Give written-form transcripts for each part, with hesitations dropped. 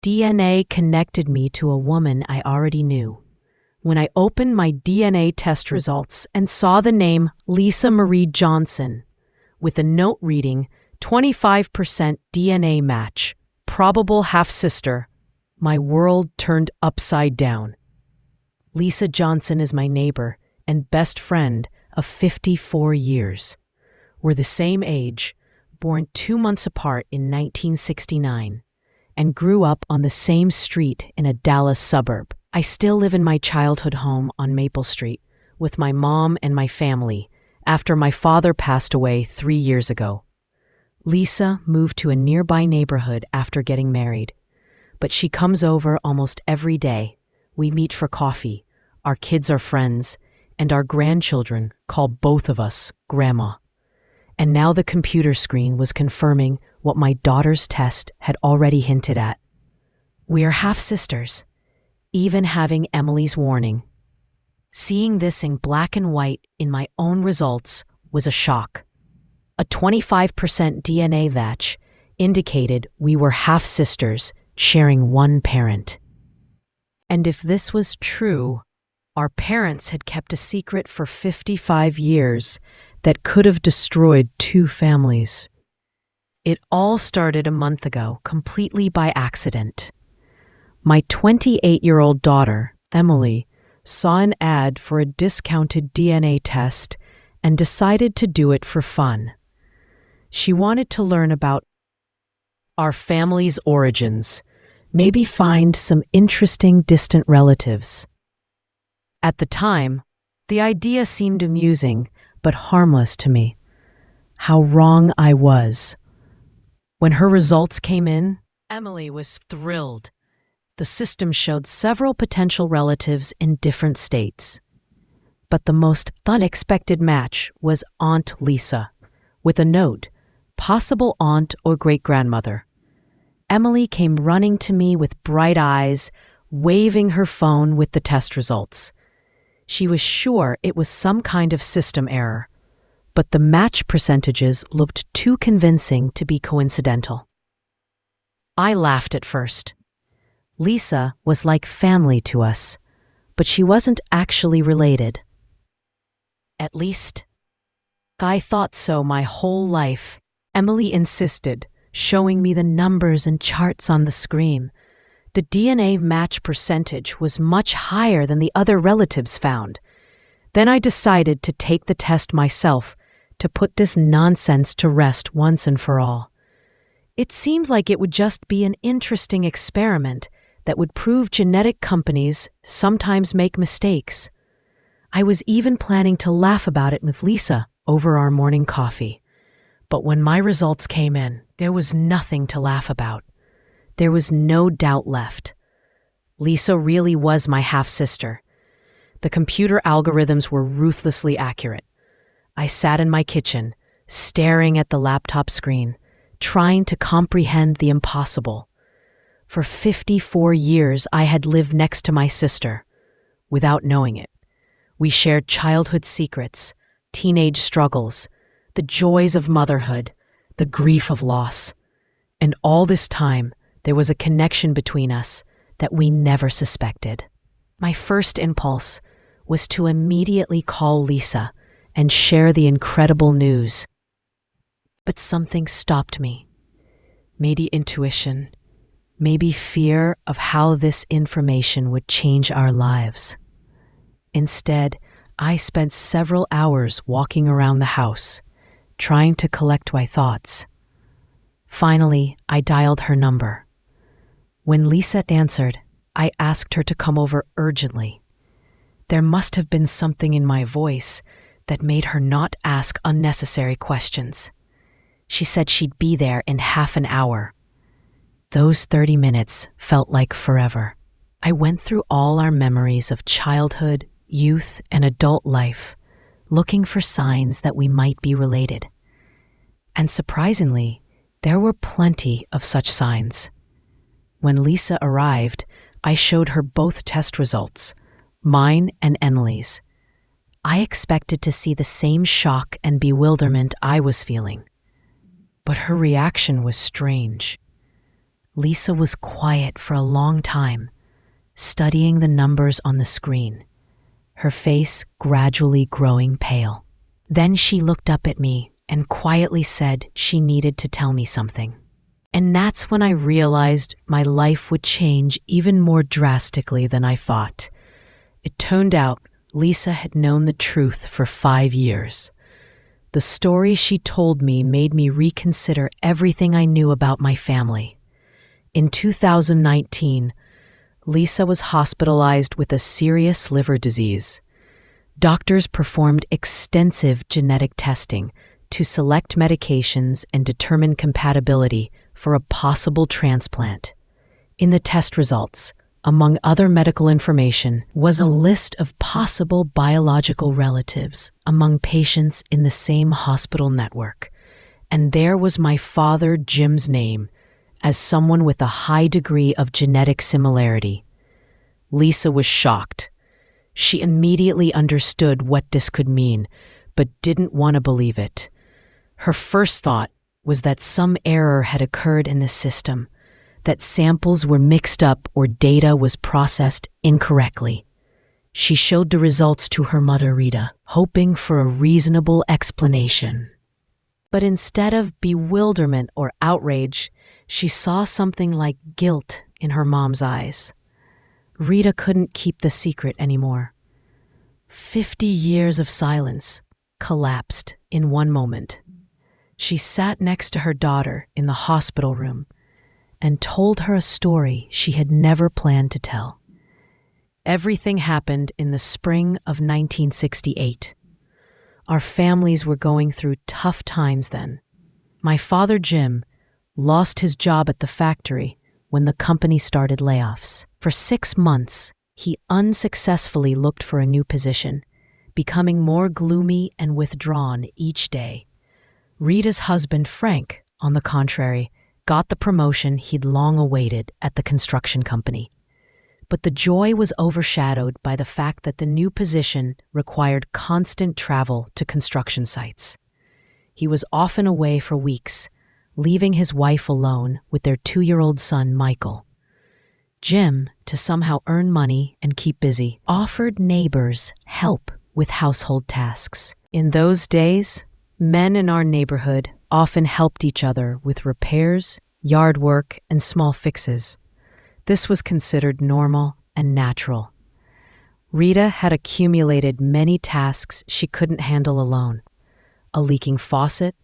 DNA connected me to a woman I already knew. When I opened my DNA test results and saw the name Lisa Marie Johnson, with a note reading 25% DNA match, probable half-sister, my world turned upside down. Lisa Johnson is my neighbor and best friend of 54 years. We're the same age, born 2 months apart in 1969, and grew up on the same street in a Dallas suburb. I still live in my childhood home on Maple Street with my mom and my family after my father passed away 3 years ago. Lisa moved to a nearby neighborhood after getting married, but she comes over almost every day. We meet for coffee, our kids are friends, and our grandchildren call both of us Grandma. And now the computer screen was confirming what my daughter's test had already hinted at. We are half-sisters, even having Emily's warning. Seeing this in black and white in my own results was a shock. A 25% DNA match indicated we were half-sisters sharing one parent. And if this was true, our parents had kept a secret for 55 years that could have destroyed 2 families. It all started a month ago, completely by accident. My 28-year-old daughter, Emily, saw an ad for a discounted DNA test and decided to do it for fun. She wanted to learn about our family's origins, maybe find some interesting distant relatives. At the time, the idea seemed amusing, but harmless to me. How wrong I was. When her results came in, Emily was thrilled. The system showed several potential relatives in different states. But the most unexpected match was Aunt Lisa, with a note, possible aunt or great-grandmother. Emily came running to me with bright eyes, waving her phone with the test results. She was sure it was some kind of system error, but the match percentages looked too convincing to be coincidental. I laughed at first. Lisa was like family to us, but she wasn't actually related. At least, I thought so my whole life. Emily insisted, showing me the numbers and charts on the screen. The DNA match percentage was much higher than the other relatives found. Then I decided to take the test myself to put this nonsense to rest once and for all. It seemed like it would just be an interesting experiment that would prove genetic companies sometimes make mistakes. I was even planning to laugh about it with Lisa over our morning coffee. But when my results came in, there was nothing to laugh about. There was no doubt left. Lisa really was my half-sister. The computer algorithms were ruthlessly accurate. I sat in my kitchen, staring at the laptop screen, trying to comprehend the impossible. For 54 years, I had lived next to my sister, without knowing it. We shared childhood secrets, teenage struggles, the joys of motherhood, the grief of loss. And all this time, there was a connection between us that we never suspected. My first impulse was to immediately call Lisa and share the incredible news. But something stopped me. Maybe intuition, maybe fear of how this information would change our lives. Instead, I spent several hours walking around the house, trying to collect my thoughts. Finally, I dialed her number. When Lisa answered, I asked her to come over urgently. There must have been something in my voice that made her not ask unnecessary questions. She said she'd be there in half an hour. Those 30 minutes felt like forever. I went through all our memories of childhood, youth, and adult life, looking for signs that we might be related. And surprisingly, there were plenty of such signs. When Lisa arrived, I showed her both test results, mine and Emily's. I expected to see the same shock and bewilderment I was feeling. But her reaction was strange. Lisa was quiet for a long time, studying the numbers on the screen, her face gradually growing pale. Then she looked up at me and quietly said she needed to tell me something. And that's when I realized my life would change even more drastically than I thought. It turned out Lisa had known the truth for 5 years. The story she told me made me reconsider everything I knew about my family. In 2019, Lisa was hospitalized with a serious liver disease. Doctors performed extensive genetic testing to select medications and determine compatibility for a possible transplant. In the test results, among other medical information, was a list of possible biological relatives among patients in the same hospital network. And there was my father, Jim's name, as someone with a high degree of genetic similarity. Lisa was shocked. She immediately understood what this could mean, but didn't want to believe it. Her first thought was that some error had occurred in the system, that samples were mixed up or data was processed incorrectly. She showed the results to her mother, Rita, hoping for a reasonable explanation. But instead of bewilderment or outrage, she saw something like guilt in her mom's eyes. Rita couldn't keep the secret anymore. 50 years of silence collapsed in one moment. She sat next to her daughter in the hospital room and told her a story she had never planned to tell. Everything happened in the spring of 1968. Our families were going through tough times then. My father, Jim, lost his job at the factory when the company started layoffs. For 6 months, he unsuccessfully looked for a new position, becoming more gloomy and withdrawn each day. Rita's husband, Frank, on the contrary, got the promotion he'd long awaited at the construction company. But the joy was overshadowed by the fact that the new position required constant travel to construction sites. He was often away for weeks, leaving his wife alone with their 2-year-old son, Michael. Jim, to somehow earn money and keep busy, offered neighbors help with household tasks. In those days, men in our neighborhood often helped each other with repairs, yard work, and small fixes. This was considered normal and natural. Rita had accumulated many tasks she couldn't handle alone. A leaking faucet,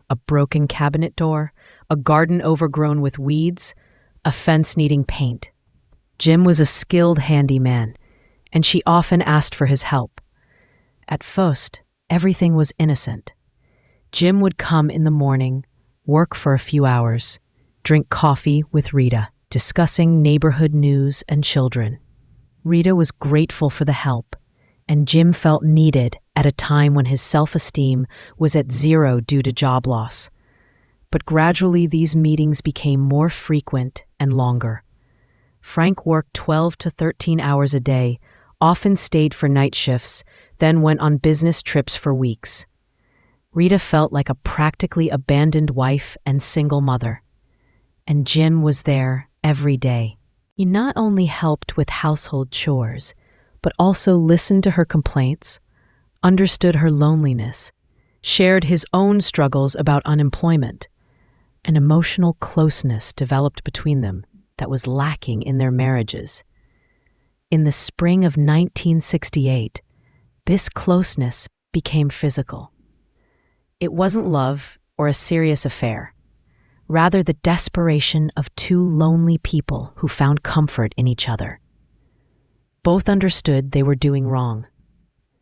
a broken cabinet door, a garden overgrown with weeds, a fence needing paint. Jim was a skilled handyman, and she often asked for his help. At first, everything was innocent. Jim would come in the morning, work for a few hours, drink coffee with Rita, discussing neighborhood news and children. Rita was grateful for the help, and Jim felt needed at a time when his self-esteem was at zero due to job loss. But gradually these meetings became more frequent and longer. Frank worked 12 to 13 hours a day, often stayed for night shifts, then went on business trips for weeks. Rita felt like a practically abandoned wife and single mother. And Jim was there every day. He not only helped with household chores, but also listened to her complaints, understood her loneliness, shared his own struggles about unemployment. An emotional closeness developed between them that was lacking in their marriages. In the spring of 1968, this closeness became physical. It wasn't love or a serious affair, rather the desperation of two lonely people who found comfort in each other. Both understood they were doing wrong,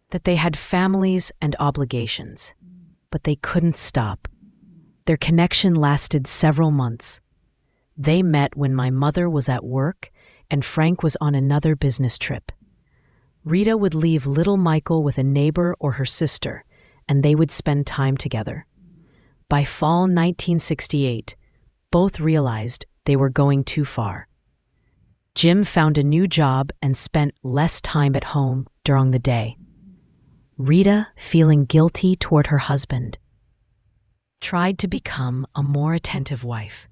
that they had families and obligations, but they couldn't stop. Their connection lasted several months. They met when my mother was at work and Frank was on another business trip. Rita would leave little Michael with a neighbor or her sister, and they would spend time together. By fall 1968, both realized they were going too far. Jim found a new job and spent less time at home during the day. Rita, feeling guilty toward her husband, tried to become a more attentive wife.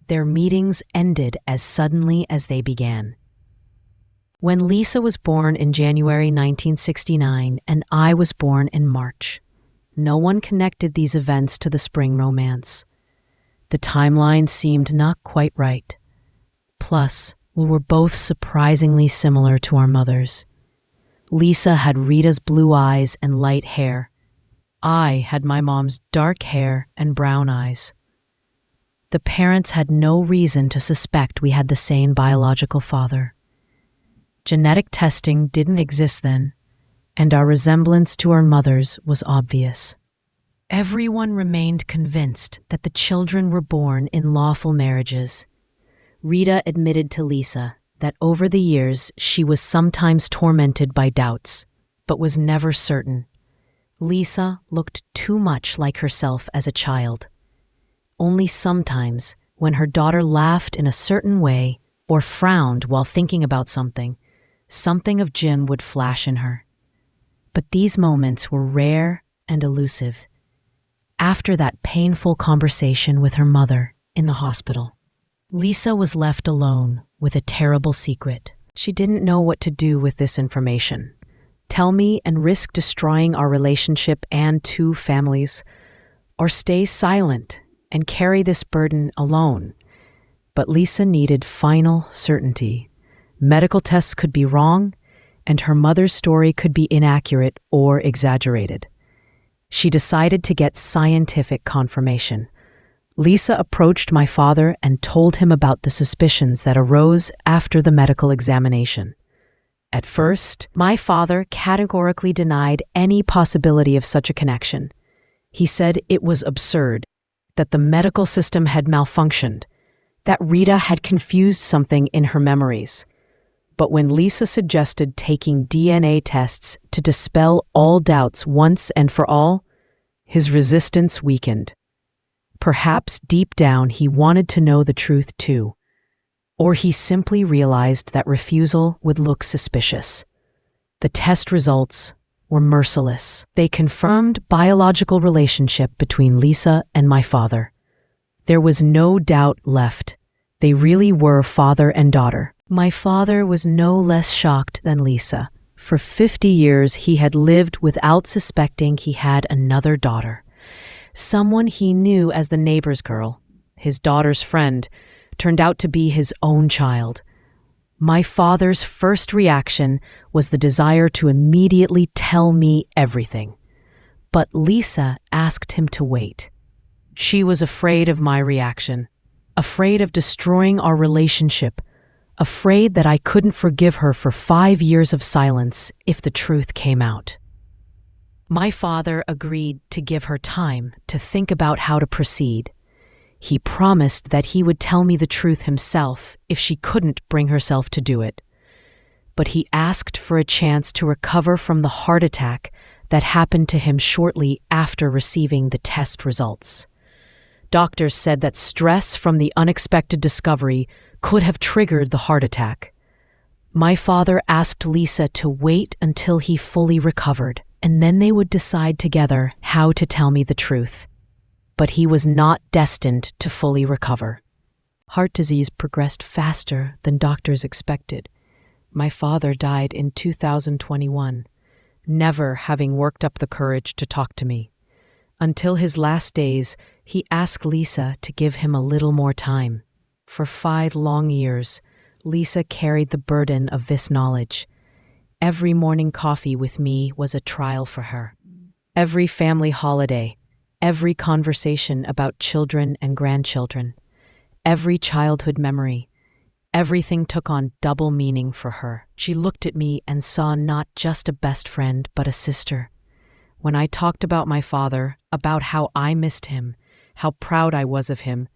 Their meetings ended as suddenly as they began. When Lisa was born in January 1969 and I was born in March, no one connected these events to the spring romance. The timeline seemed not quite right. Plus, we were both surprisingly similar to our mothers. Lisa had Rita's blue eyes and light hair. I had my mom's dark hair and brown eyes. The parents had no reason to suspect we had the same biological father. Genetic testing didn't exist then, and our resemblance to our mothers was obvious. Everyone remained convinced that the children were born in lawful marriages. Rita admitted to Lisa that over the years she was sometimes tormented by doubts, but was never certain. Lisa looked too much like herself as a child. Only sometimes, when her daughter laughed in a certain way or frowned while thinking about something of Jim would flash in her. But these moments were rare and elusive. After that painful conversation with her mother in the hospital, Lisa was left alone with a terrible secret. She didn't know what to do with this information. Tell me and risk destroying our relationship and two families, or stay silent and carry this burden alone. But Lisa needed final certainty. Medical tests could be wrong, and her mother's story could be inaccurate or exaggerated. She decided to get scientific confirmation. Lisa approached my father and told him about the suspicions that arose after the medical examination. At first, my father categorically denied any possibility of such a connection. He said it was absurd, that the medical system had malfunctioned, that Rita had confused something in her memories. But when Lisa suggested taking DNA tests to dispel all doubts once and for all, his resistance weakened. Perhaps deep down he wanted to know the truth too, or he simply realized that refusal would look suspicious. The test results were merciless. They confirmed biological relationship between Lisa and my father. There was no doubt left. They really were father and daughter. My father was no less shocked than Lisa. For 50 years, he had lived without suspecting he had another daughter. Someone he knew as the neighbor's girl, his daughter's friend, turned out to be his own child. My father's first reaction was the desire to immediately tell me everything. But Lisa asked him to wait. She was afraid of my reaction, afraid of destroying our relationship, afraid that I couldn't forgive her for 5 years of silence if the truth came out. My father agreed to give her time to think about how to proceed. He promised that he would tell me the truth himself if she couldn't bring herself to do it. But he asked for a chance to recover from the heart attack that happened to him shortly after receiving the test results. Doctors said that stress from the unexpected discovery could have triggered the heart attack. My father asked Lisa to wait until he fully recovered, and then they would decide together how to tell me the truth. But he was not destined to fully recover. Heart disease progressed faster than doctors expected. My father died in 2021, never having worked up the courage to talk to me. Until his last days, he asked Lisa to give him a little more time. For 5 long years, Lisa carried the burden of this knowledge. Every morning coffee with me was a trial for her. Every family holiday, every conversation about children and grandchildren, every childhood memory, everything took on double meaning for her. She looked at me and saw not just a best friend, but a sister. When I talked about my father, about how I missed him, how proud I was of him,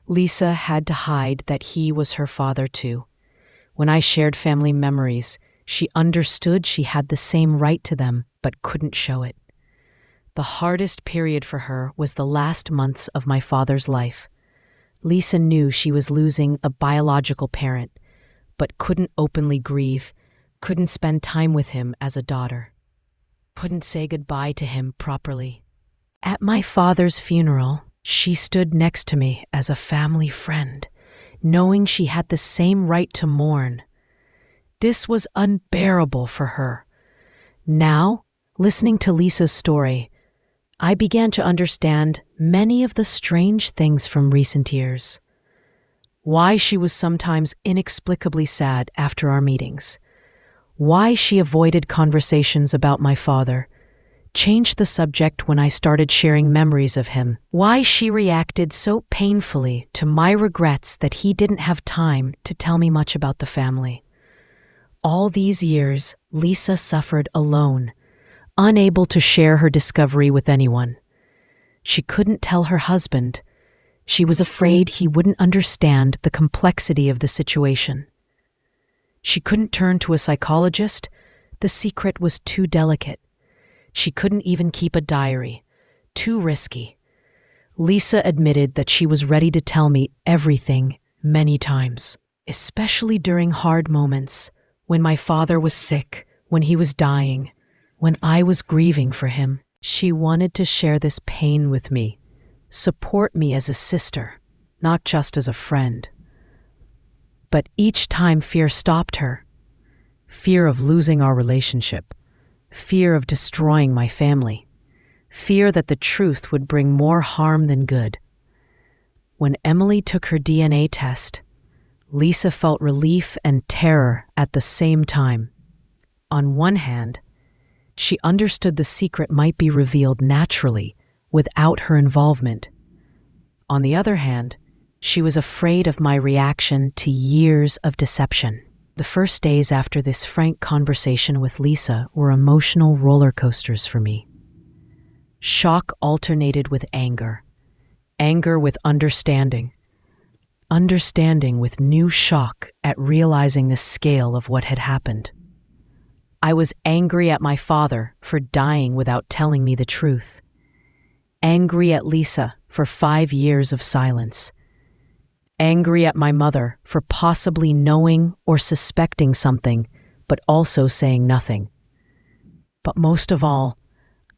Lisa had to hide that he was her father too. When I shared family memories, she understood she had the same right to them, but couldn't show it. The hardest period for her was the last months of my father's life. Lisa knew she was losing a biological parent, but couldn't openly grieve, couldn't spend time with him as a daughter, couldn't say goodbye to him properly. At my father's funeral, she stood next to me as a family friend, knowing she had the same right to mourn. This was unbearable for her. Now, listening to Lisa's story, I began to understand many of the strange things from recent years. Why she was sometimes inexplicably sad after our meetings. Why she avoided conversations about my father, changed the subject when I started sharing memories of him. Why she reacted so painfully to my regrets that he didn't have time to tell me much about the family. All these years, Lisa suffered alone, unable to share her discovery with anyone. She couldn't tell her husband. She was afraid he wouldn't understand the complexity of the situation. She couldn't turn to a psychologist. The secret was too delicate. She couldn't even keep a diary. Too risky. Lisa admitted that she was ready to tell me everything many times, especially during hard moments, when my father was sick, when he was dying, when I was grieving for him. She wanted to share this pain with me, support me as a sister, not just as a friend. But each time fear stopped her. Fear of losing our relationship. Fear of destroying my family. Fear that the truth would bring more harm than good. When Emily took her DNA test, Lisa felt relief and terror at the same time. On one hand, she understood the secret might be revealed naturally, without her involvement. On the other hand, she was afraid of my reaction to years of deception. The first days after this frank conversation with Lisa were emotional roller coasters for me. Shock alternated with anger. Anger with understanding. Understanding with new shock at realizing the scale of what had happened. I was angry at my father for dying without telling me the truth. Angry at Lisa for 5 years of silence. Angry at my mother for possibly knowing or suspecting something, but also saying nothing. But most of all,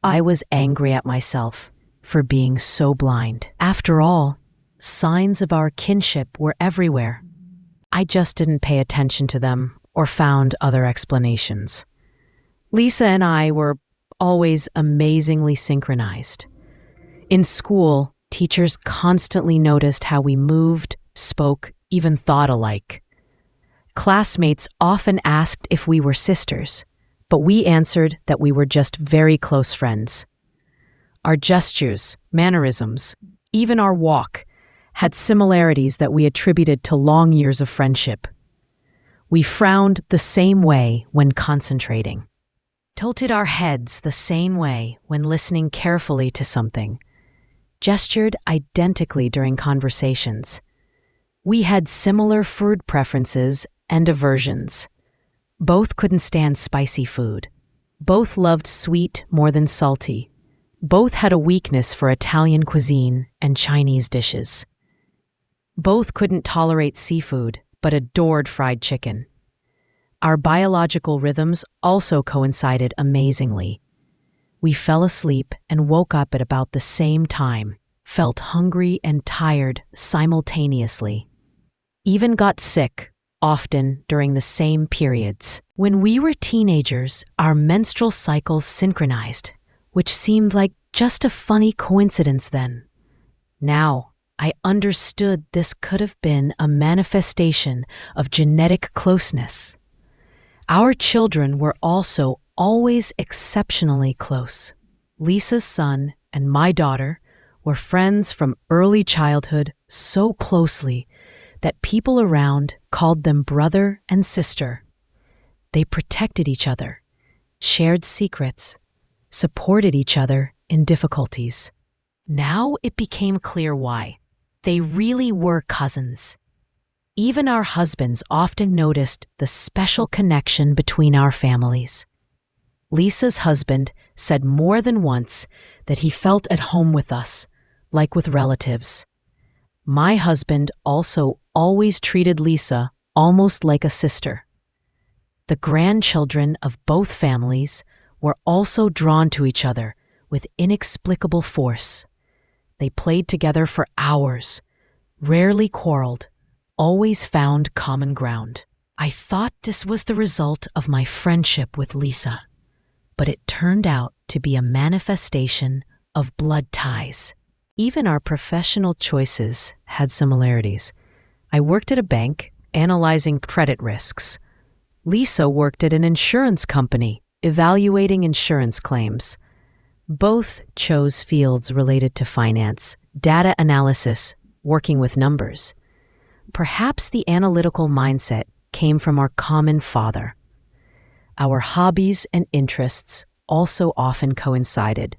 I was angry at myself for being so blind. After all, signs of our kinship were everywhere. I just didn't pay attention to them or found other explanations. Lisa and I were always amazingly synchronized. In school, teachers constantly noticed how we moved, spoke, even thought alike. Classmates often asked if we were sisters, but we answered that we were just very close friends. Our gestures, mannerisms, even our walk, had similarities that we attributed to long years of friendship. We frowned the same way when concentrating, tilted our heads the same way when listening carefully to something, gestured identically during conversations. We had similar food preferences and aversions. Both couldn't stand spicy food. Both loved sweet more than salty. Both had a weakness for Italian cuisine and Chinese dishes. Both couldn't tolerate seafood, but adored fried chicken. Our biological rhythms also coincided amazingly. We fell asleep and woke up at about the same time, felt hungry and tired simultaneously. Even got sick, often during the same periods. When we were teenagers, our menstrual cycles synchronized, which seemed like just a funny coincidence then. Now, I understood this could have been a manifestation of genetic closeness. Our children were also always exceptionally close. Lisa's son and my daughter were friends from early childhood so closely that people around called them brother and sister. They protected each other, shared secrets, supported each other in difficulties. Now it became clear why. They really were cousins. Even our husbands often noticed the special connection between our families. Lisa's husband said more than once that he felt at home with us, like with relatives. My husband also always treated Lisa almost like a sister. The grandchildren of both families were also drawn to each other with inexplicable force. They played together for hours, rarely quarreled, always found common ground. I thought this was the result of my friendship with Lisa, but it turned out to be a manifestation of blood ties. Even our professional choices had similarities. I worked at a bank, analyzing credit risks. Lisa worked at an insurance company, evaluating insurance claims. Both chose fields related to finance, data analysis, working with numbers. Perhaps the analytical mindset came from our common father. Our hobbies and interests also often coincided.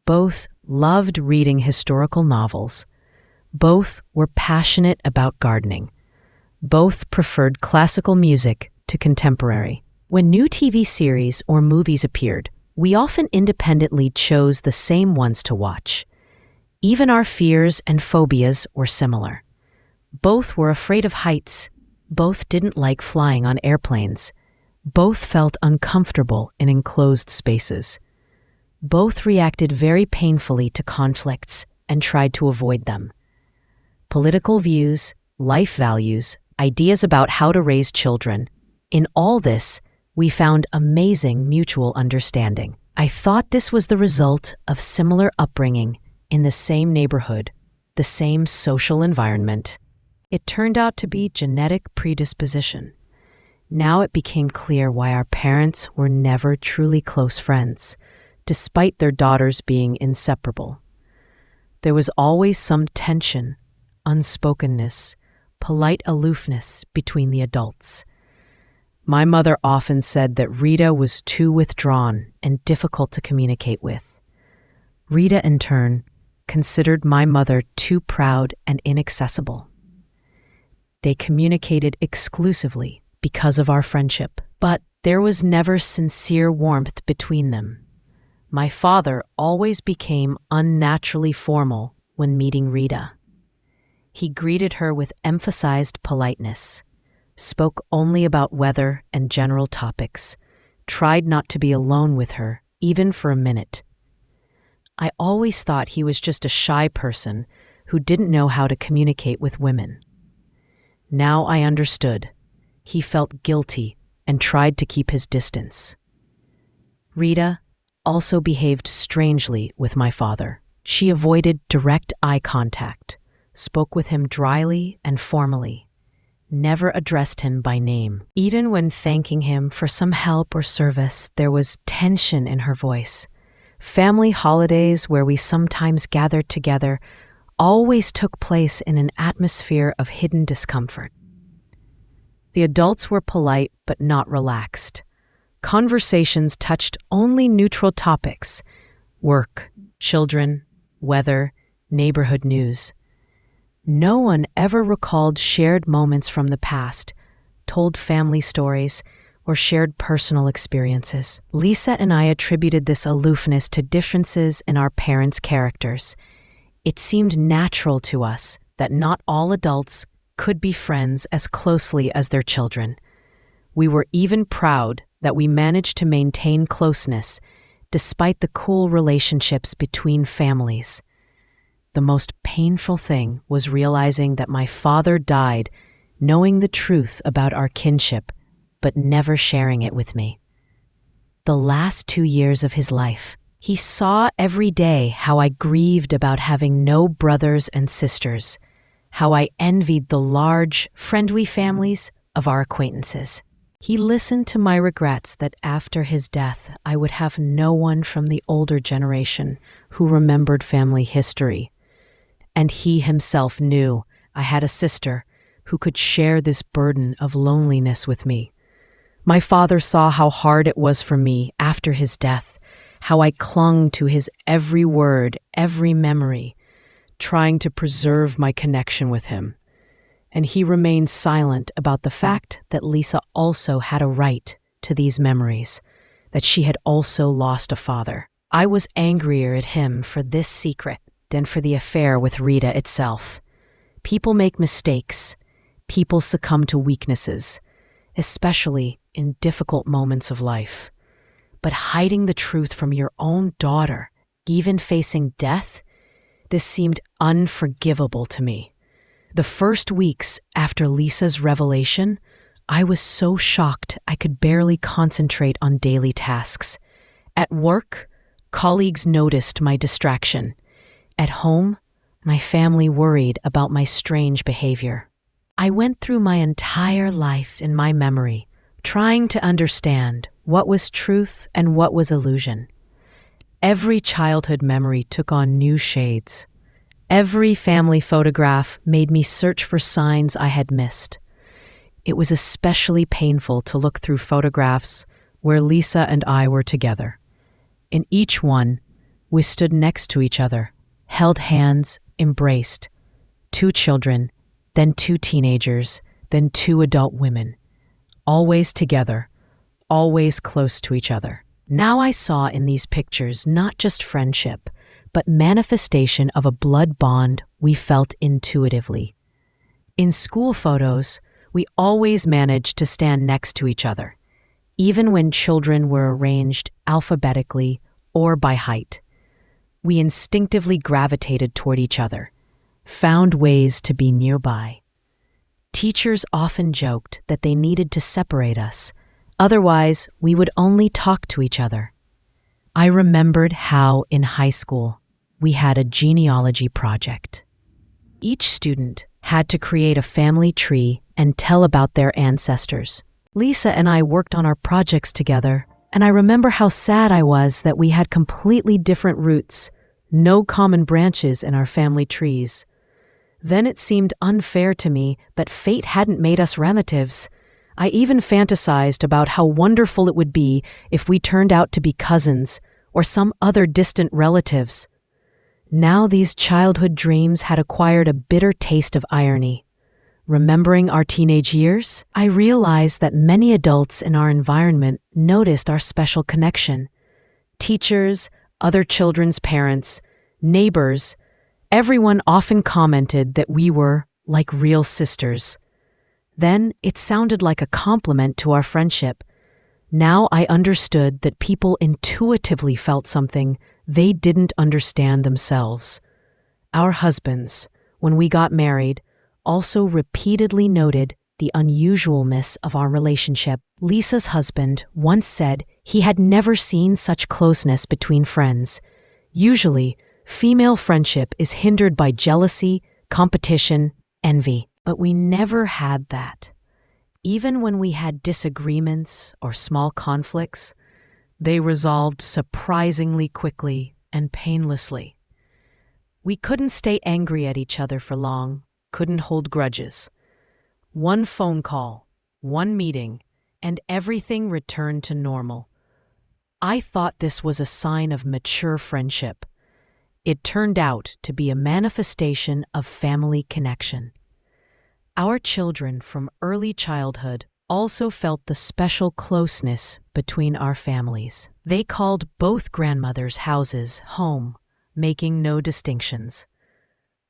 Both loved reading historical novels. Both were passionate about gardening. Both preferred classical music to contemporary. When new TV series or movies appeared, we often independently chose the same ones to watch. Even our fears and phobias were similar. Both were afraid of heights. Both didn't like flying on airplanes. Both felt uncomfortable in enclosed spaces. Both reacted very painfully to conflicts and tried to avoid them. Political views, life values, ideas about how to raise children. In all this, we found amazing mutual understanding. I thought this was the result of similar upbringing in the same neighborhood, the same social environment. It turned out to be genetic predisposition. Now it became clear why our parents were never truly close friends, despite their daughters being inseparable. There was always some tension, unspokenness, polite aloofness between the adults. My mother often said that Rita was too withdrawn and difficult to communicate with. Rita, in turn, considered my mother too proud and inaccessible. They communicated exclusively because of our friendship, but there was never sincere warmth between them. My father always became unnaturally formal when meeting Rita. He greeted her with emphasized politeness, spoke only about weather and general topics, tried not to be alone with her, even for a minute. I always thought he was just a shy person who didn't know how to communicate with women. Now I understood. He felt guilty and tried to keep his distance. Rita also behaved strangely with my father. She avoided direct eye contact, spoke with him dryly and formally, never addressed him by name. Even when thanking him for some help or service, there was tension in her voice. Family holidays where we sometimes gathered together always took place in an atmosphere of hidden discomfort. The adults were polite but not relaxed. Conversations touched only neutral topics: work, children, weather, neighborhood news. No one ever recalled shared moments from the past, told family stories, or shared personal experiences. Lisa and I attributed this aloofness to differences in our parents' characters. It seemed natural to us that not all adults could be friends as closely as their children. We were even proud that we managed to maintain closeness despite the cool relationships between families. The most painful thing was realizing that my father died knowing the truth about our kinship, but never sharing it with me. The last 2 years of his life, he saw every day how I grieved about having no brothers and sisters, how I envied the large, friendly families of our acquaintances. He listened to my regrets that after his death, I would have no one from the older generation who remembered family history. And he himself knew I had a sister who could share this burden of loneliness with me. My father saw how hard it was for me after his death, how I clung to his every word, every memory, trying to preserve my connection with him. And he remained silent about the fact that Lisa also had a right to these memories, that she had also lost a father. I was angrier at him for this secret than for the affair with Rita itself. People make mistakes. People succumb to weaknesses, especially in difficult moments of life. But hiding the truth from your own daughter, even facing death, this seemed unforgivable to me. The first weeks after Lisa's revelation, I was so shocked I could barely concentrate on daily tasks. At work, colleagues noticed my distraction. At home, my family worried about my strange behavior. I went through my entire life in my memory, trying to understand what was truth and what was illusion. Every childhood memory took on new shades. Every family photograph made me search for signs I had missed. It was especially painful to look through photographs where Lisa and I were together. In each one, we stood next to each other, held hands, embraced. 2 children, then 2 teenagers, then 2 adult women. Always together, always close to each other. Now I saw in these pictures not just friendship, but manifestation of a blood bond we felt intuitively. In school photos, we always managed to stand next to each other, even when children were arranged alphabetically or by height. We instinctively gravitated toward each other, found ways to be nearby. Teachers often joked that they needed to separate us, otherwise we would only talk to each other. I remembered how, in high school, we had a genealogy project. Each student had to create a family tree and tell about their ancestors. Lisa and I worked on our projects together, and I remember how sad I was that we had completely different roots, no common branches in our family trees. Then it seemed unfair to me that fate hadn't made us relatives. I even fantasized about how wonderful it would be if we turned out to be cousins or some other distant relatives. Now these childhood dreams had acquired a bitter taste of irony. Remembering our teenage years, I realized that many adults in our environment noticed our special connection. Teachers, other children's parents, neighbors, everyone often commented that we were like real sisters. Then it sounded like a compliment to our friendship. Now I understood that people intuitively felt something they didn't understand themselves. Our husbands, when we got married, also repeatedly noted the unusualness of our relationship. Lisa's husband once said he had never seen such closeness between friends. Usually, female friendship is hindered by jealousy, competition, envy. But we never had that. Even when we had disagreements or small conflicts, they resolved surprisingly quickly and painlessly. We couldn't stay angry at each other for long, couldn't hold grudges. One phone call, one meeting, and everything returned to normal. I thought this was a sign of mature friendship. It turned out to be a manifestation of family connection. Our children from early childhood also felt the special closeness between our families. They called both grandmothers' houses home, making no distinctions.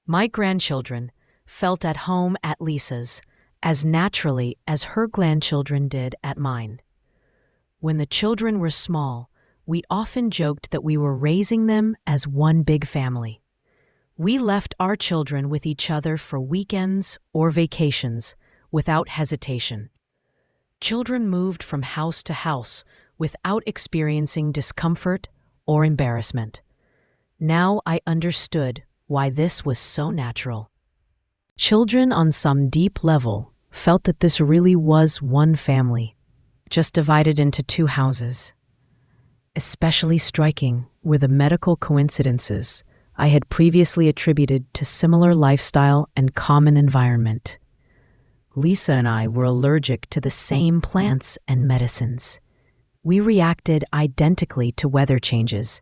My grandchildren felt at home at Lisa's as naturally as her grandchildren did at mine. When the children were small, we often joked that we were raising them as one big family. We left our children with each other for weekends or vacations without hesitation. Children moved from house to house without experiencing discomfort or embarrassment. Now I understood why this was so natural. Children on some deep level felt that this really was one family, just divided into 2 houses. Especially striking were the medical coincidences I had previously attributed to similar lifestyle and common environment. Lisa and I were allergic to the same plants and medicines. We reacted identically to weather changes.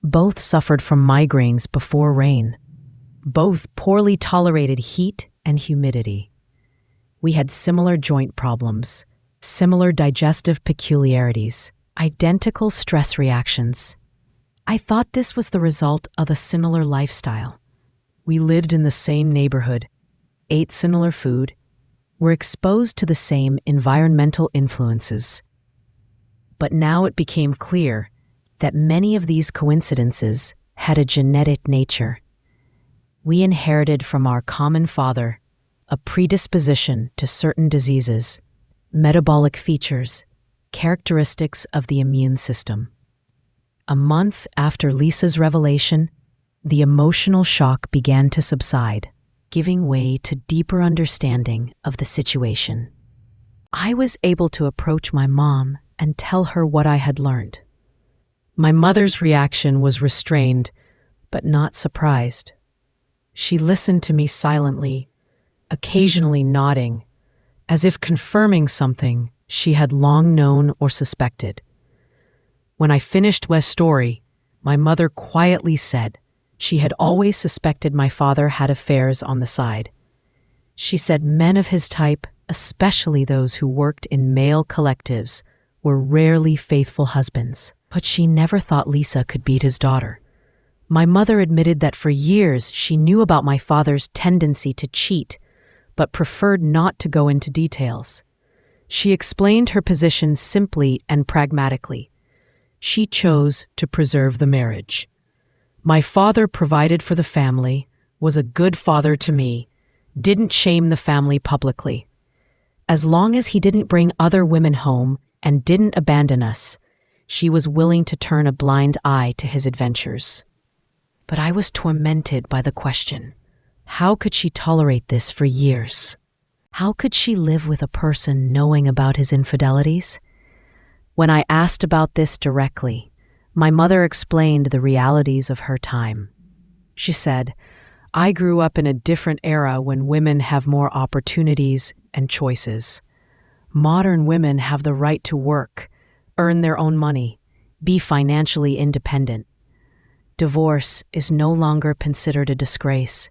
Both suffered from migraines before rain. Both poorly tolerated heat and humidity. We had similar joint problems, similar digestive peculiarities, identical stress reactions. I thought this was the result of a similar lifestyle. We lived in the same neighborhood, ate similar food, were exposed to the same environmental influences. But now it became clear that many of these coincidences had a genetic nature. We inherited from our common father a predisposition to certain diseases, metabolic features, characteristics of the immune system. A month after Lisa's revelation, the emotional shock began to subside, giving way to deeper understanding of the situation. I was able to approach my mom and tell her what I had learned. My mother's reaction was restrained, but not surprised. She listened to me silently, occasionally nodding, as if confirming something she had long known or suspected. When I finished Wes' story, my mother quietly said she had always suspected my father had affairs on the side. She said men of his type, especially those who worked in male collectives, were rarely faithful husbands. But she never thought Lisa could beat his daughter. My mother admitted that for years she knew about my father's tendency to cheat, but preferred not to go into details. She explained her position simply and pragmatically. She chose to preserve the marriage. My father provided for the family, was a good father to me, didn't shame the family publicly. As long as he didn't bring other women home and didn't abandon us, she was willing to turn a blind eye to his adventures. But I was tormented by the question, how could she tolerate this for years? How could she live with a person knowing about his infidelities? When I asked about this directly, my mother explained the realities of her time. She said, "I grew up in a different era when women have more opportunities and choices. Modern women have the right to work, earn their own money, be financially independent. Divorce is no longer considered a disgrace,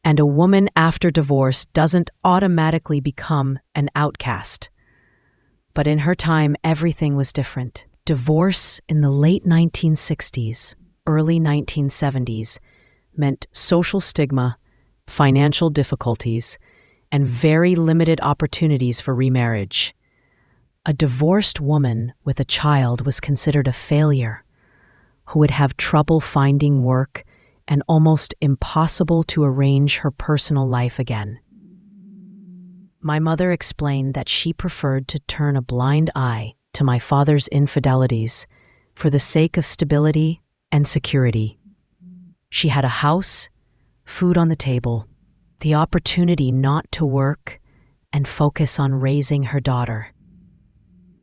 and a woman after divorce doesn't automatically become an outcast. But in her time, everything was different. Divorce in the late 1960s, early 1970s meant social stigma, financial difficulties, and very limited opportunities for remarriage. A divorced woman with a child was considered a failure, who would have trouble finding work and almost impossible to arrange her personal life again. My mother explained that she preferred to turn a blind eye to my father's infidelities for the sake of stability and security. She had a house, food on the table, the opportunity not to work and focus on raising her daughter.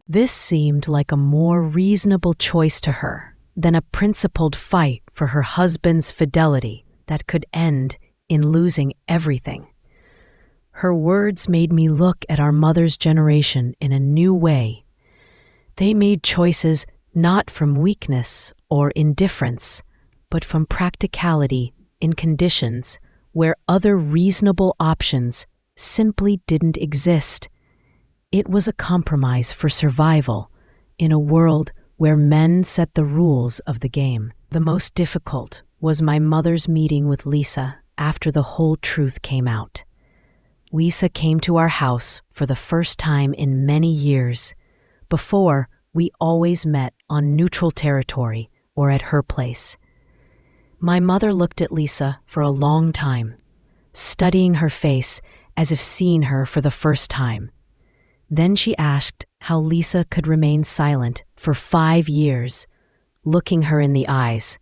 This seemed like a more reasonable choice to her than a principled fight for her husband's fidelity that could end in losing everything. Her words made me look at our mother's generation in a new way. They made choices not from weakness or indifference, but from practicality in conditions where other reasonable options simply didn't exist. It was a compromise for survival in a world where men set the rules of the game. The most difficult was my mother's meeting with Lisa after the whole truth came out. Lisa came to our house for the first time in many years. Before, we always met on neutral territory or at her place. My mother looked at Lisa for a long time, studying her face as if seeing her for the first time. Then she asked how Lisa could remain silent for 5 years, looking her in the eyes.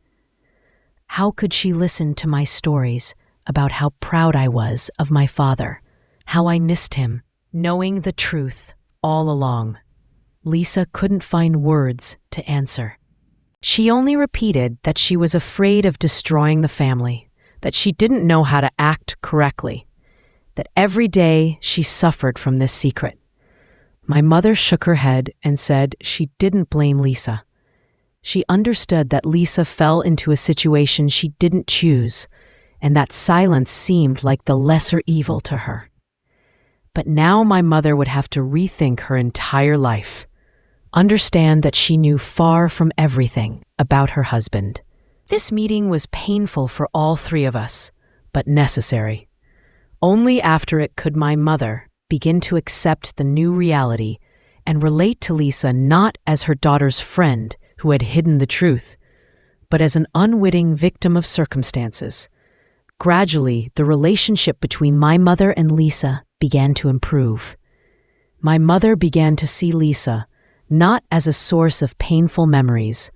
How could she listen to my stories about how proud I was of my father, how I missed him, knowing the truth all along? Lisa couldn't find words to answer. She only repeated that she was afraid of destroying the family, that she didn't know how to act correctly, that every day she suffered from this secret. My mother shook her head and said she didn't blame Lisa. She understood that Lisa fell into a situation she didn't choose, and that silence seemed like the lesser evil to her. But now my mother would have to rethink her entire life, understand that she knew far from everything about her husband. This meeting was painful for all three of us, but necessary. Only after it could my mother begin to accept the new reality and relate to Lisa not as her daughter's friend who had hidden the truth, but as an unwitting victim of circumstances. Gradually, the relationship between my mother and Lisa began to improve. My mother began to see Lisa not as a source of painful memories,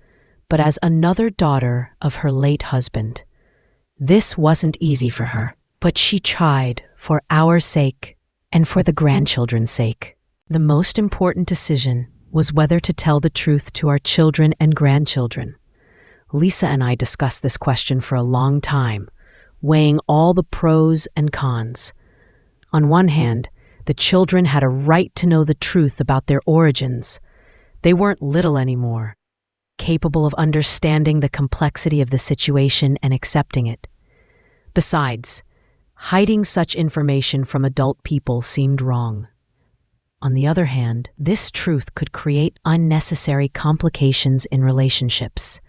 but as another daughter of her late husband. This wasn't easy for her, but she tried for our sake and for the grandchildren's sake. The most important decision was whether to tell the truth to our children and grandchildren. Lisa and I discussed this question for a long time, weighing all the pros and cons. On one hand, the children had a right to know the truth about their origins. They weren't little anymore, capable of understanding the complexity of the situation and accepting it. Besides, hiding such information from adult people seemed wrong. On the other hand, this truth could create unnecessary complications in relationships,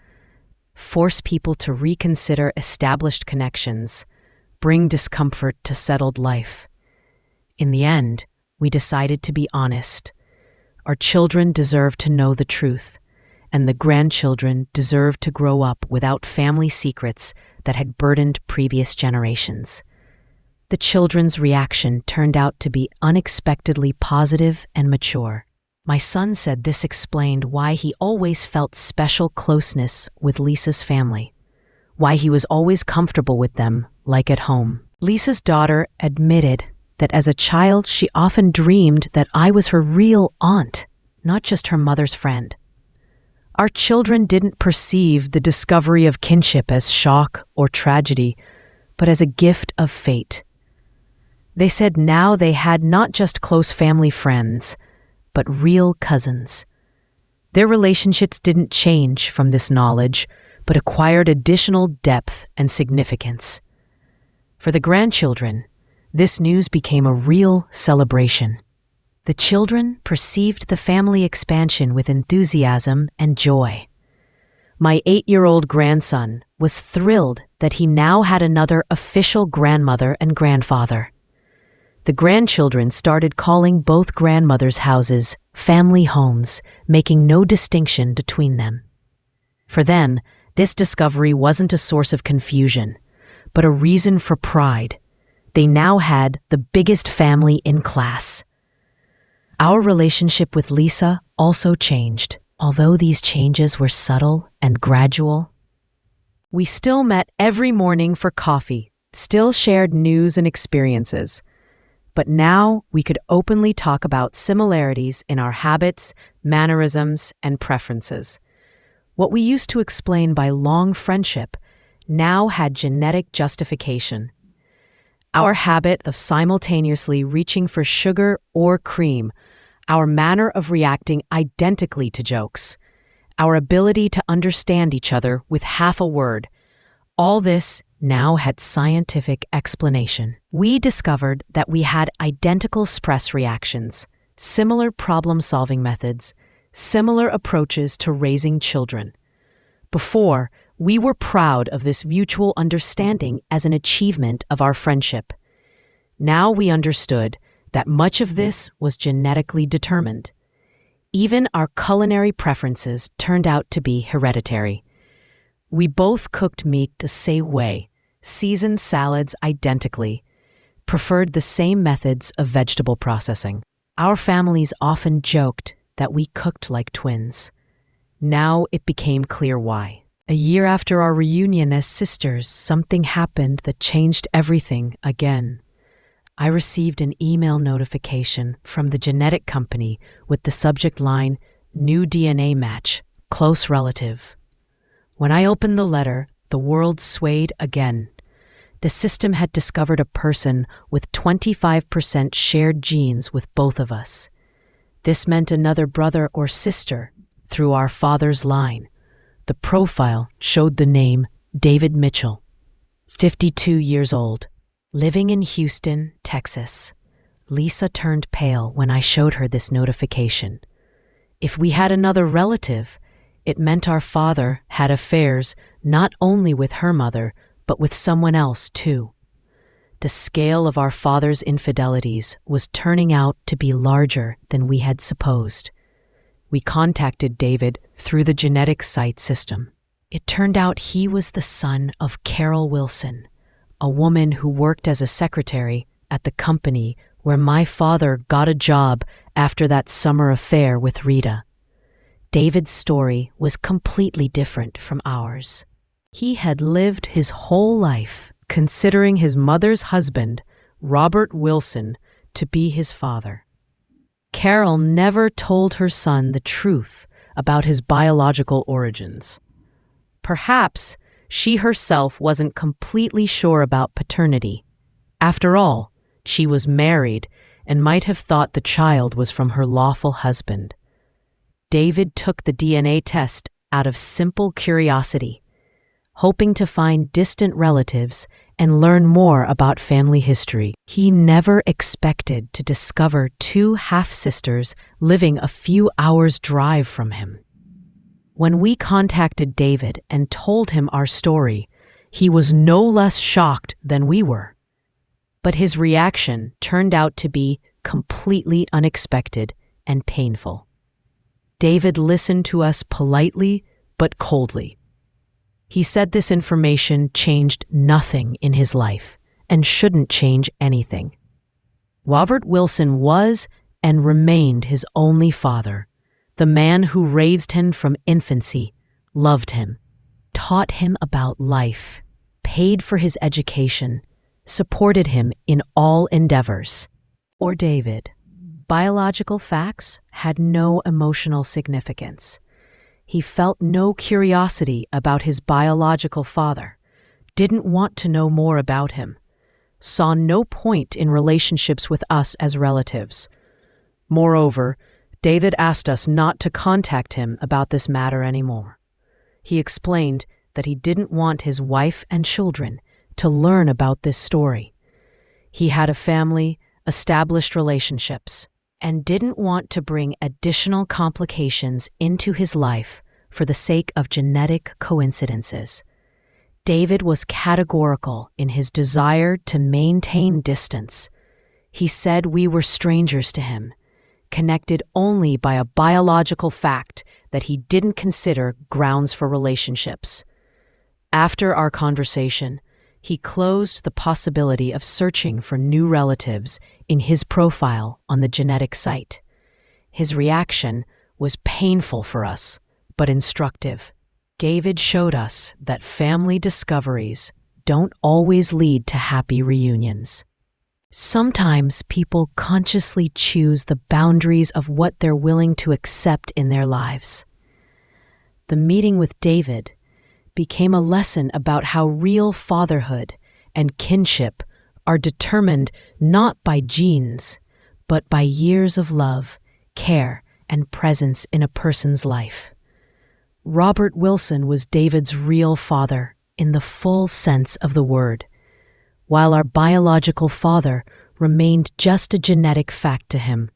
force people to reconsider established connections, bring discomfort to settled life. In the end, we decided to be honest. Our children deserve to know the truth, and the grandchildren deserve to grow up without family secrets that had burdened previous generations. The children's reaction turned out to be unexpectedly positive and mature. My son said this explained why he always felt special closeness with Lisa's family, why he was always comfortable with them, like at home. Lisa's daughter admitted that as a child she often dreamed that I was her real aunt, not just her mother's friend. Our children didn't perceive the discovery of kinship as shock or tragedy, but as a gift of fate. They said now they had not just close family friends, but real cousins. Their relationships didn't change from this knowledge, but acquired additional depth and significance. For the grandchildren, this news became a real celebration. The children perceived the family expansion with enthusiasm and joy. My 8-year-old grandson was thrilled that he now had another official grandmother and grandfather. The grandchildren started calling both grandmothers' houses family homes, making no distinction between them. For them, this discovery wasn't a source of confusion, but a reason for pride. They now had the biggest family in class. Our relationship with Lisa also changed, although these changes were subtle and gradual. We still met every morning for coffee, still shared news and experiences. But now we could openly talk about similarities in our habits, mannerisms, and preferences. What we used to explain by long friendship now had genetic justification. Our habit of simultaneously reaching for sugar or cream, our manner of reacting identically to jokes, our ability to understand each other with half a word, all this now had scientific explanation. We discovered that we had identical stress reactions, similar problem-solving methods, similar approaches to raising children. Before, we were proud of this mutual understanding as an achievement of our friendship. Now we understood that much of this was genetically determined. Even our culinary preferences turned out to be hereditary. We both cooked meat the same way, seasoned salads identically, preferred the same methods of vegetable processing. Our families often joked that we cooked like twins. Now it became clear why. A year after our reunion as sisters, something happened that changed everything again. I received an email notification from the genetic company with the subject line, "New DNA match, close relative." When I opened the letter, the world swayed again. The system had discovered a person with 25% shared genes with both of us. This meant another brother or sister through our father's line. The profile showed the name David Mitchell, 52 years old, living in Houston, Texas. Lisa turned pale when I showed her this notification. If we had another relative, it meant our father had affairs not only with her mother, but with someone else too. The scale of our father's infidelities was turning out to be larger than we had supposed. We contacted David through the genetic site system. It turned out he was the son of Carol Wilson, a woman who worked as a secretary at the company where my father got a job after that summer affair with Rita. David's story was completely different from ours. He had lived his whole life considering his mother's husband, Robert Wilson, to be his father. Carol never told her son the truth about his biological origins. Perhaps she herself wasn't completely sure about paternity. After all, she was married and might have thought the child was from her lawful husband. David took the DNA test out of simple curiosity, hoping to find distant relatives and learn more about family history. He never expected to discover two half-sisters living a few hours' drive from him. When we contacted David and told him our story, he was no less shocked than we were. But his reaction turned out to be completely unexpected and painful. David listened to us politely but coldly. He said this information changed nothing in his life and shouldn't change anything. Robert Wilson was and remained his only father, the man who raised him from infancy, loved him, taught him about life, paid for his education, supported him in all endeavors. For David, biological facts had no emotional significance. He felt no curiosity about his biological father, didn't want to know more about him, saw no point in relationships with us as relatives. Moreover, David asked us not to contact him about this matter anymore. He explained that he didn't want his wife and children to learn about this story. He had a family, established relationships, and didn't want to bring additional complications into his life for the sake of genetic coincidences. David was categorical in his desire to maintain distance. He said we were strangers to him, connected only by a biological fact that he didn't consider grounds for relationships. After our conversation, he closed the possibility of searching for new relatives in his profile on the genetic site. His reaction was painful for us, but instructive. David showed us that family discoveries don't always lead to happy reunions. Sometimes people consciously choose the boundaries of what they're willing to accept in their lives. The meeting with David became a lesson about how real fatherhood and kinship are determined not by genes, but by years of love, care, and presence in a person's life. Robert Wilson was David's real father in the full sense of the word, while our biological father remained just a genetic fact to him.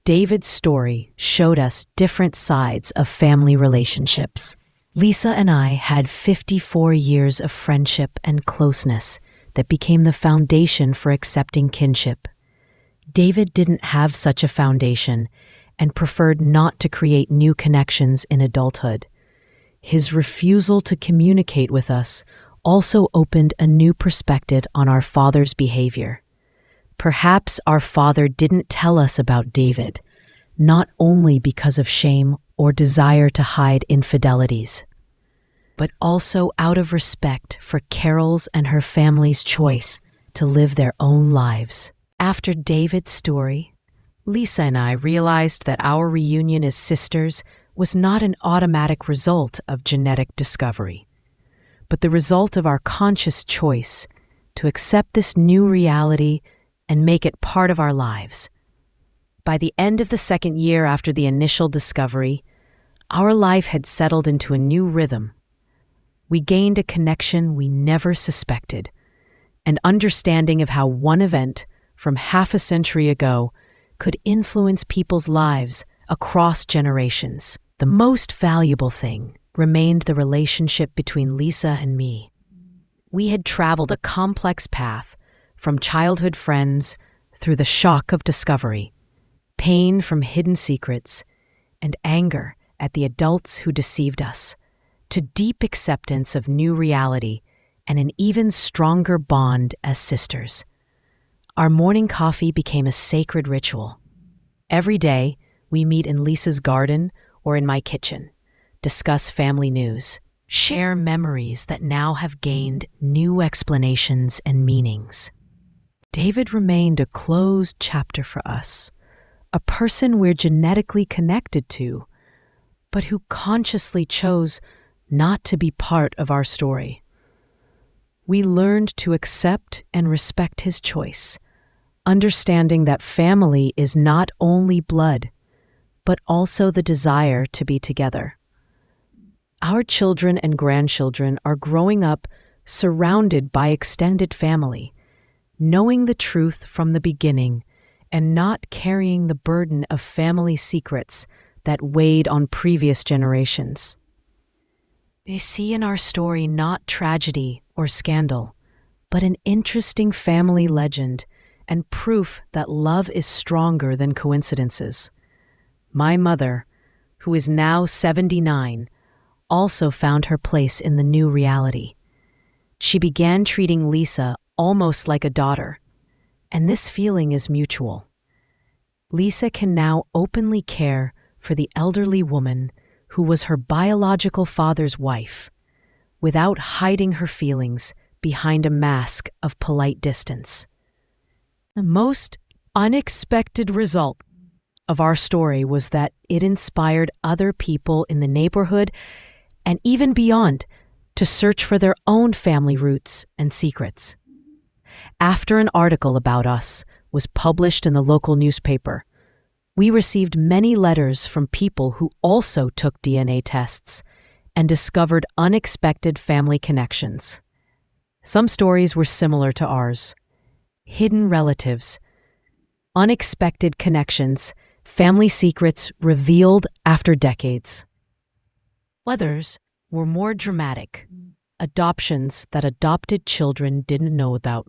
David's story showed us different sides of family relationships. Lisa and I had 54 years of friendship and closeness that became the foundation for accepting kinship. David didn't have such a foundation and preferred not to create new connections in adulthood. His refusal to communicate with us also opened a new perspective on our father's behavior. Perhaps our father didn't tell us about David, not only because of shame or desire to hide infidelities, but also out of respect for Carol's and her family's choice to live their own lives. After David's story, Lisa and I realized that our reunion as sisters was not an automatic result of genetic discovery, but the result of our conscious choice to accept this new reality and make it part of our lives. By the end of the second year after the initial discovery, our life had settled into a new rhythm. We gained a connection we never suspected, an understanding of how one event from half a century ago could influence people's lives across generations. The most valuable thing remained the relationship between Lisa and me. We had traveled a complex path from childhood friends through the shock of discovery, pain from hidden secrets, and anger at the adults who deceived us, to deep acceptance of new reality and an even stronger bond as sisters. Our morning coffee became a sacred ritual. Every day, we meet in Lisa's garden or in my kitchen, discuss family news, share memories that now have gained new explanations and meanings. David remained a closed chapter for us, a person we're genetically connected to, but who consciously chose not to be part of our story. We learned to accept and respect his choice, understanding that family is not only blood, but also the desire to be together. Our children and grandchildren are growing up surrounded by extended family, knowing the truth from the beginning and not carrying the burden of family secrets that weighed on previous generations. They see in our story not tragedy or scandal, but an interesting family legend and proof that love is stronger than coincidences. My mother, who is now 79, also found her place in the new reality. She began treating Lisa almost like a daughter, and this feeling is mutual. Lisa can now openly care for the elderly woman who was her biological father's wife, without hiding her feelings behind a mask of polite distance. The most unexpected result of our story was that it inspired other people in the neighborhood and even beyond to search for their own family roots and secrets. After an article about us was published in the local newspaper, we received many letters from people who also took DNA tests and discovered unexpected family connections. Some stories were similar to ours. Hidden relatives, unexpected connections, family secrets revealed after decades. Others were more dramatic, adoptions that adopted children didn't know about,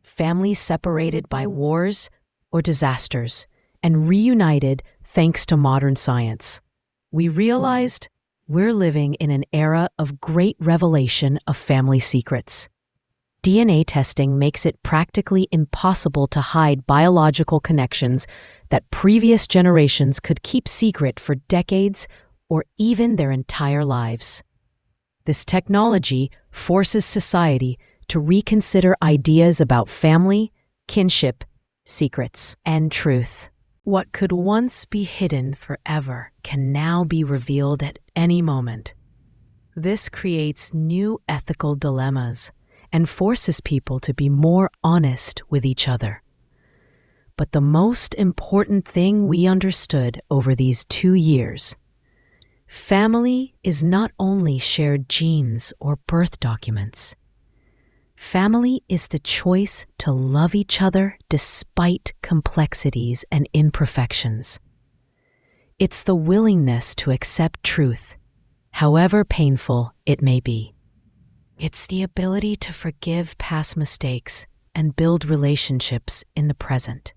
families separated by wars or disasters, and reunited thanks to modern science. We realized we're living in an era of great revelation of family secrets. DNA testing makes it practically impossible to hide biological connections that previous generations could keep secret for decades or even their entire lives. This technology forces society to reconsider ideas about family, kinship, secrets, and truth. What could once be hidden forever can now be revealed at any moment. This creates new ethical dilemmas and forces people to be more honest with each other. But the most important thing we understood over these 2 years: family is not only shared genes or birth documents. Family is the choice to love each other despite complexities and imperfections. It's the willingness to accept truth, however painful it may be. It's the ability to forgive past mistakes and build relationships in the present.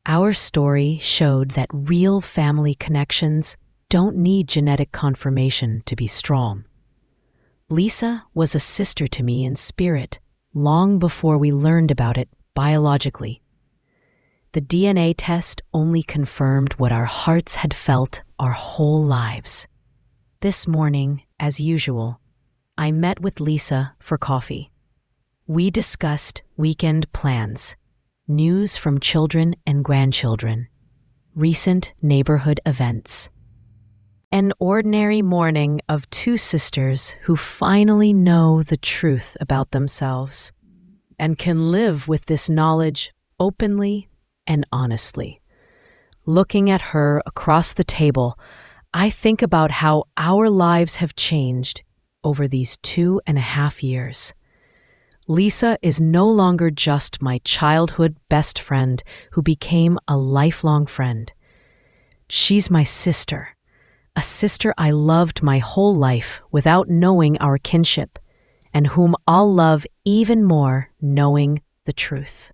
Our story showed that real family connections don't need genetic confirmation to be strong. Lisa was a sister to me in spirit long before we learned about it biologically. The DNA test only confirmed what our hearts had felt our whole lives. This morning, as usual, I met with Lisa for coffee. We discussed weekend plans, news from children and grandchildren, recent neighborhood events. An ordinary morning of 2 sisters who finally know the truth about themselves and can live with this knowledge openly and honestly. Looking at her across the table, I think about how our lives have changed over these 2.5 years. Lisa is no longer just my childhood best friend who became a lifelong friend. She's my sister. A sister I loved my whole life without knowing our kinship, and whom I'll love even more knowing the truth.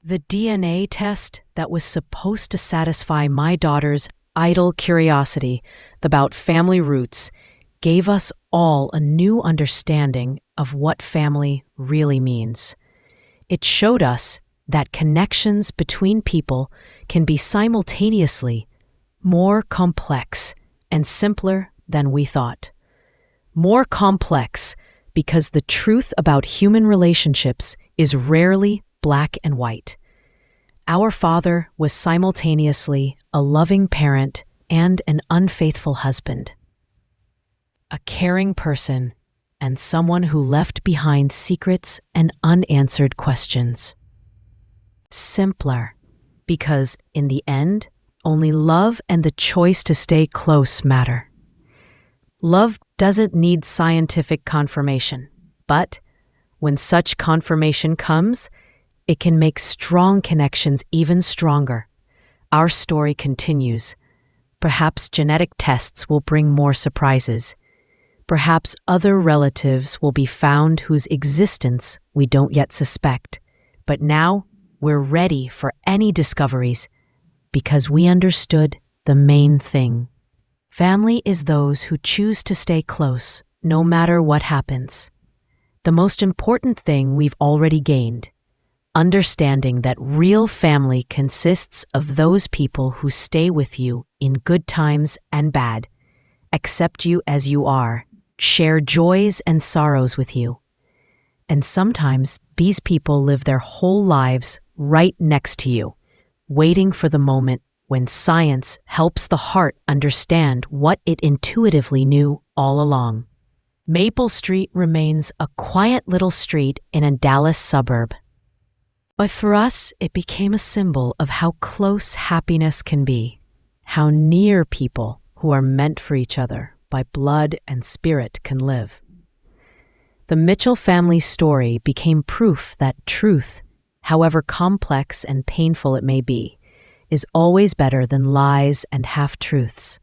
The DNA test that was supposed to satisfy my daughter's idle curiosity about family roots gave us all a new understanding of what family really means. It showed us that connections between people can be simultaneously more complex and simpler than we thought. More complex because the truth about human relationships is rarely black and white. Our father was simultaneously a loving parent and an unfaithful husband, a caring person, and someone who left behind secrets and unanswered questions. Simpler, because in the end, only love and the choice to stay close matter. Love doesn't need scientific confirmation, but when such confirmation comes, it can make strong connections even stronger. Our story continues. Perhaps genetic tests will bring more surprises. Perhaps other relatives will be found whose existence we don't yet suspect. But now we're ready for any discoveries because we understood the main thing. Family is those who choose to stay close, no matter what happens. The most important thing we've already gained, understanding that real family consists of those people who stay with you in good times and bad, accept you as you are, share joys and sorrows with you. And sometimes these people live their whole lives right next to you, waiting for the moment when science helps the heart understand what it intuitively knew all along. Maple Street remains a quiet little street in a Dallas suburb. But for us, it became a symbol of how close happiness can be, how near people who are meant for each other by blood and spirit can live. The Mitchell family story became proof that truth, however complex and painful it may be, is always better than lies and half-truths.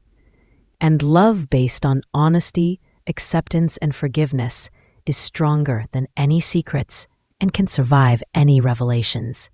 And love based on honesty, acceptance, and forgiveness is stronger than any secrets and can survive any revelations.